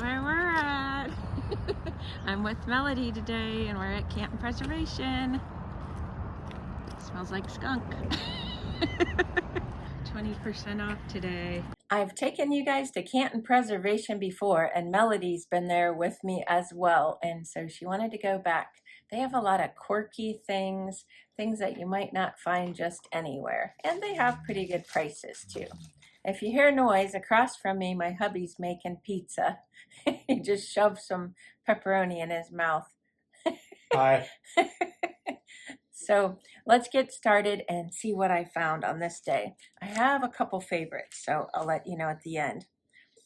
where we're at. I'm with Melody today and we're at Canton Preservation. Smells like skunk. 20% off today. I've taken you guys to Canton Preservation before and Melody's been there with me as well, and so she wanted to go back. They have a lot of quirky things that you might not find just anywhere, and they have pretty good prices too. If you hear noise across from me, my hubby's making pizza. He just shoved some pepperoni in his mouth. Hi. So let's get started and see what I found on this day. I have a couple favorites, so I'll let you know at the end.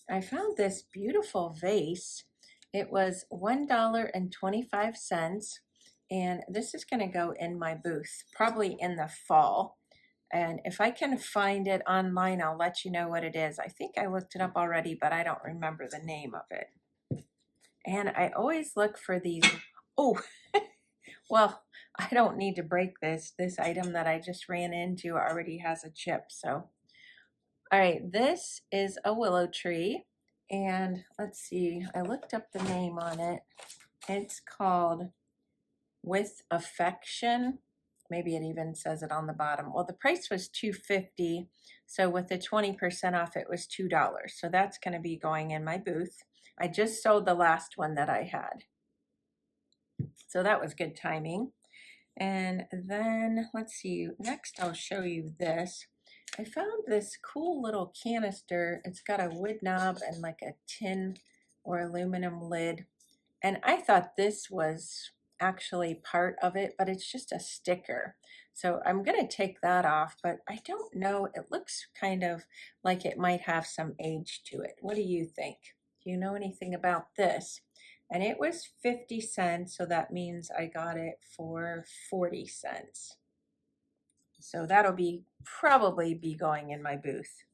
I found this beautiful vase. It was $1.25, and this is going to go in my booth, probably in the fall. And if I can find it online, I'll let you know what it is. I think I looked it up already, but I don't remember the name of it. And I always look for these. Oh, well, I don't need to break this. This item that I just ran into already has a chip. So, all right, this is a willow tree. And let's see, I looked up the name on it. It's called With Affection. Maybe it even says it on the bottom. Well, the price was $2.50. So with the 20% off, it was $2. So that's going to be going in my booth. I just sold the last one that I had. So that was good timing. And then let's see, next I'll show you this. I found this cool little canister. It's got a wood knob and like a tin or aluminum lid. And I thought this was actually part of it, but it's just a sticker. So I'm going to take that off, but I don't know. It looks kind of like it might have some age to it. What do you think? Do you know anything about this? And it was 50 cents, so that means I got it for 40 cents. So that'll probably be going in my booth.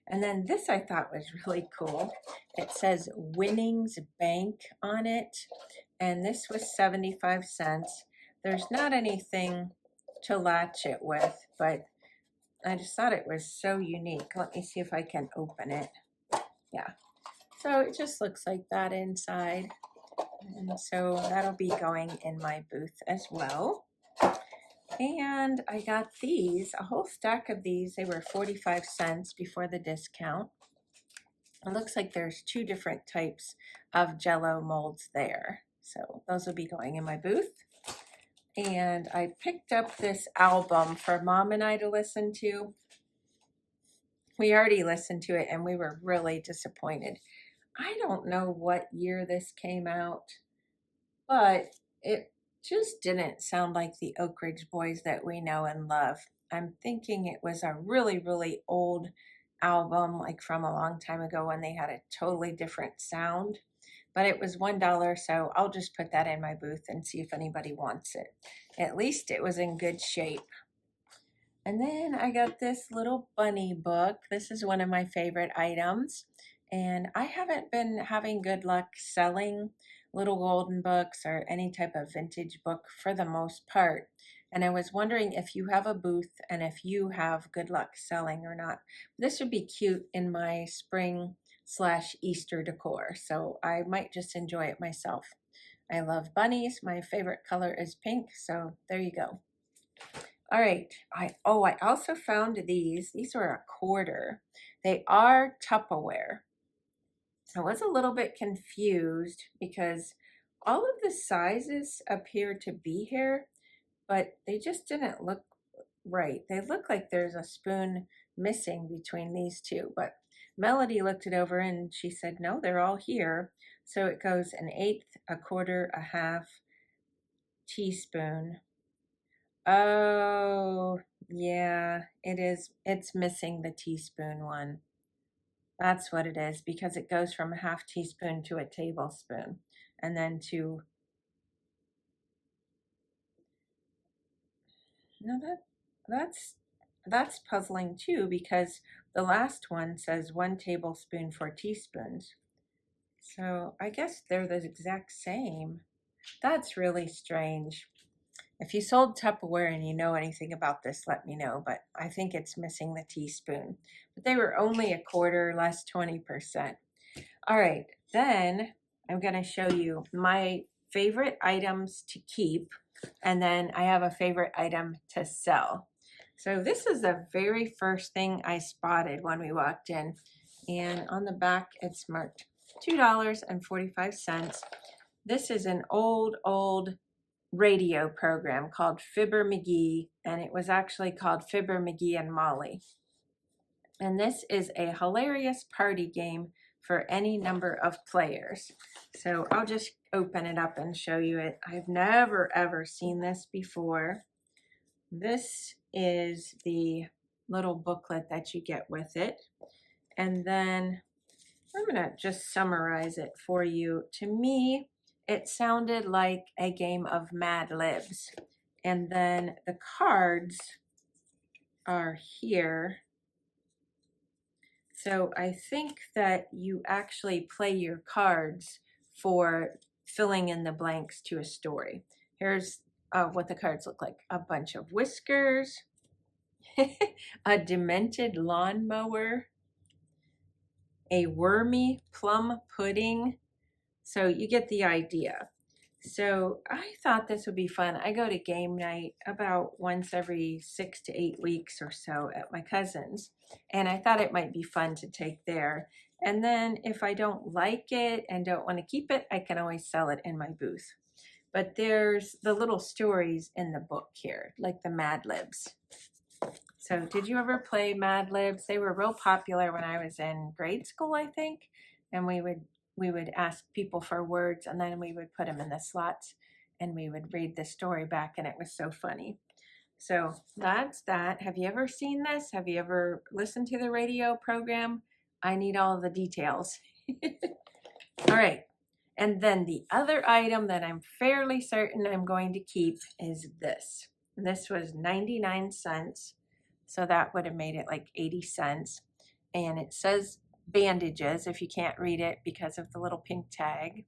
And then this I thought was really cool. It says Winnings Bank on it, and this was 75 cents. There's not anything to latch it with, but I just thought it was so unique. Let me see if I can open it. Yeah, so it just looks like that inside. And so that'll be going in my booth as well. And I got these, a whole stack of these. They were 45 cents before the discount. It looks like there's two different types of Jello molds there. So those will be going in my booth. And I picked up this album for Mom and I to listen to. We already listened to it and we were really disappointed. I don't know what year this came out, but it just didn't sound like the Oak Ridge Boys that we know and love. I'm thinking it was a really, really old album, like from a long time ago when they had a totally different sound. But it was $1, so I'll just put that in my booth and see if anybody wants it. At least it was in good shape. And then I got this little bunny book. This is one of my favorite items. And I haven't been having good luck selling little golden books or any type of vintage book for the most part. And I was wondering if you have a booth and if you have good luck selling or not. This would be cute in my spring/Easter decor, so I might just enjoy it myself. I love bunnies. My favorite color is pink, so there you go. All right. I also found these. These are a quarter. They are Tupperware. I was a little bit confused because all of the sizes appear to be here, but they just didn't look right. They look like there's a spoon missing between these two, but Melody looked it over and she said, no, they're all here. So it goes an eighth, a quarter, a half teaspoon. Oh, yeah, it is. It's missing the teaspoon one. That's what it is, because it goes from a half teaspoon to a tablespoon and then to, no, that's puzzling too, because the last one says 1 tablespoon for teaspoons. So I guess they're the exact same. That's really strange. If you sold Tupperware and you know anything about this, let me know, but I think it's missing the teaspoon. But they were only a quarter, less 20%. All right, then I'm going to show you my favorite items to keep, and then I have a favorite item to sell. So this is the very first thing I spotted when we walked in, and on the back it's marked $2.45. This is an old radio program called Fibber McGee, and it was actually called Fibber McGee and Molly. And this is a hilarious party game for any number of players. So I'll just open it up and show you it. I've never ever seen this before. This is the little booklet that you get with it. And then I'm gonna just summarize it for you. To me, it sounded like a game of Mad Libs. And then the cards are here. So I think that you actually play your cards for filling in the blanks to a story. Here's what the cards look like. A bunch of whiskers, a demented lawnmower, a wormy plum pudding. So you get the idea. So I thought this would be fun. I go to game night about once every 6 to 8 weeks or so at my cousin's, and I thought it might be fun to take there. And then if I don't like it and don't want to keep it, I can always sell it in my booth. But there's the little stories in the book here, like the Mad Libs. So did you ever play Mad Libs? They were real popular when I was in grade school, I think, and we would ask people for words, and then we would put them in the slots, and we would read the story back, and it was so funny. So that's that. Have you ever seen this? Have you ever listened to the radio program? I need all the details. All right. And then the other item that I'm fairly certain I'm going to keep is this. This was 99 cents. So that would have made it like 80 cents. And it says bandages if you can't read it because of the little pink tag.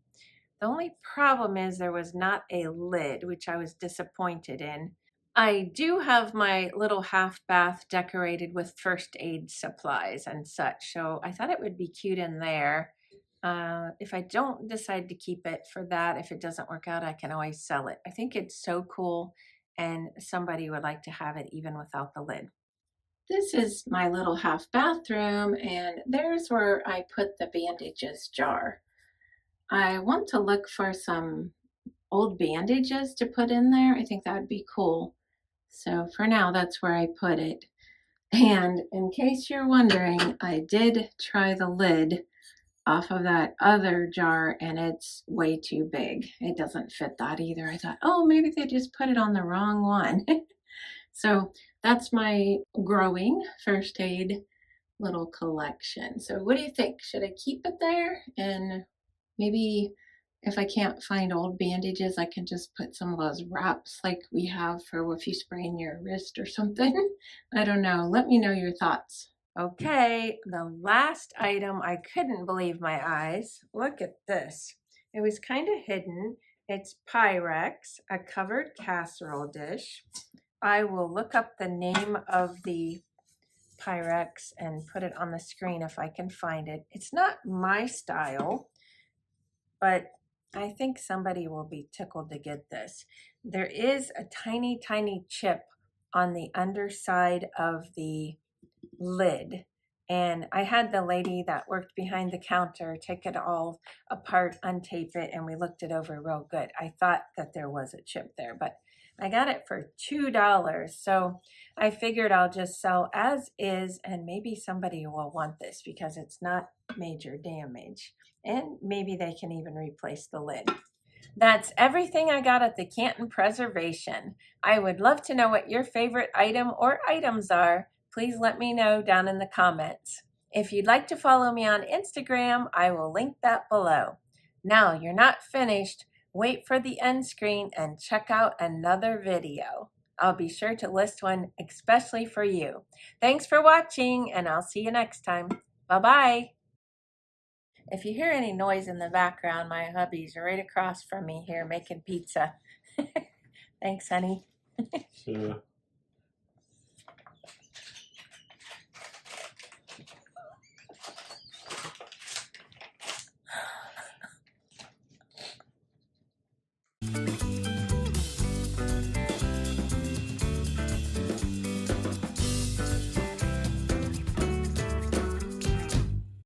The only problem is there was not a lid, which I was disappointed in. I do have my little half bath decorated with first aid supplies and such, so I thought it would be cute in there. If I don't decide to keep it for that, if it doesn't work out, I can always sell it. I think it's so cool, and somebody would like to have it even without the lid. This is my little half bathroom, and there's where I put the bandages jar. I want to look for some old bandages to put in there. I think that would be cool. So for now, that's where I put it. And in case you're wondering, I did try the lid off of that other jar, and it's way too big. It doesn't fit that either. I thought, oh, maybe they just put it on the wrong one. So that's my growing first aid little collection. So what do you think? Should I keep it there? And maybe if I can't find old bandages, I can just put some of those wraps like we have for if you sprain your wrist or something. I don't know. Let me know your thoughts. Okay, the last item, I couldn't believe my eyes. Look at this. It was kind of hidden. It's Pyrex, a covered casserole dish. I will look up the name of the Pyrex and put it on the screen if I can find it. It's not my style, but I think somebody will be tickled to get this. There is a tiny, tiny chip on the underside of the lid. And I had the lady that worked behind the counter take it all apart, untape it, and we looked it over real good. I thought that there was a chip there, but I got it for $2. So I figured I'll just sell as is, and maybe somebody will want this because it's not major damage. And maybe they can even replace the lid. That's everything I got at the Canton Preservation. I would love to know what your favorite item or items are. Please let me know down in the comments. If you'd like to follow me on Instagram, I will link that below. Now you're not finished. Wait for the end screen and check out another video. I'll be sure to list one especially for you. Thanks for watching, and I'll see you next time. Bye-bye. If you hear any noise in the background, my hubby's right across from me here making pizza. Thanks, honey. So